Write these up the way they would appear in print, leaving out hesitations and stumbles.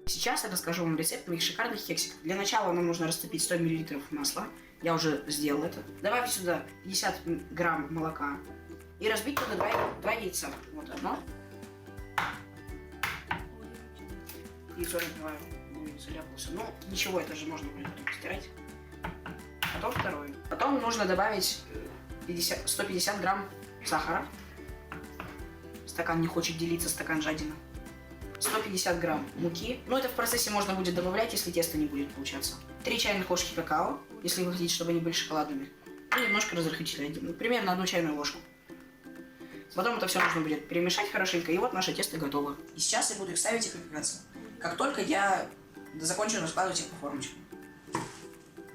Сейчас я расскажу вам рецепт моих шикарных кексиков. Для начала нам нужно растопить 100 мл масла. Я уже сделал это. Добавьте сюда 50 грамм молока и разбить туда 2 яйца. Вот одно. Яйцо разбиваю. Заляпался. Ну, ничего, это же можно будет постирать. Потом второй. Потом нужно добавить 150 грамм сахара. Стакан не хочет делиться, стакан жадина. 150 грамм муки. Но это в процессе можно будет добавлять, если тесто не будет получаться. 3 чайных ложки какао, если вы хотите, чтобы они были шоколадными. И немножко разрыхлителя. Примерно 1 чайную ложку. Потом это все нужно будет перемешать хорошенько. И вот наше тесто готово. И сейчас я буду их ставить и выпекаться. Как только я закончу раскладывать их по формочкам.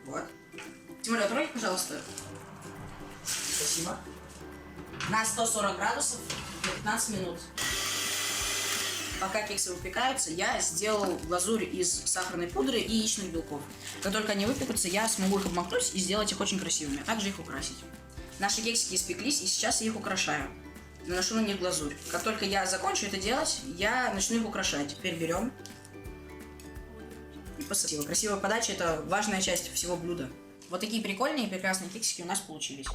Вот. Тимур, открой, пожалуйста. Спасибо. На 140 градусов на 15 минут. Пока кексы выпекаются, я сделал глазурь из сахарной пудры и яичных белков. Как только они выпекутся, я смогу их обмакнуть и сделать их очень красивыми, а также их украсить. Наши кексики испеклись, и сейчас я их украшаю. Наношу на них глазурь. Как только я закончу это делать, я начну их украшать. Теперь берем и посыпаем. Красивая подача – это важная часть всего блюда. Вот такие прикольные и прекрасные кексики у нас получились.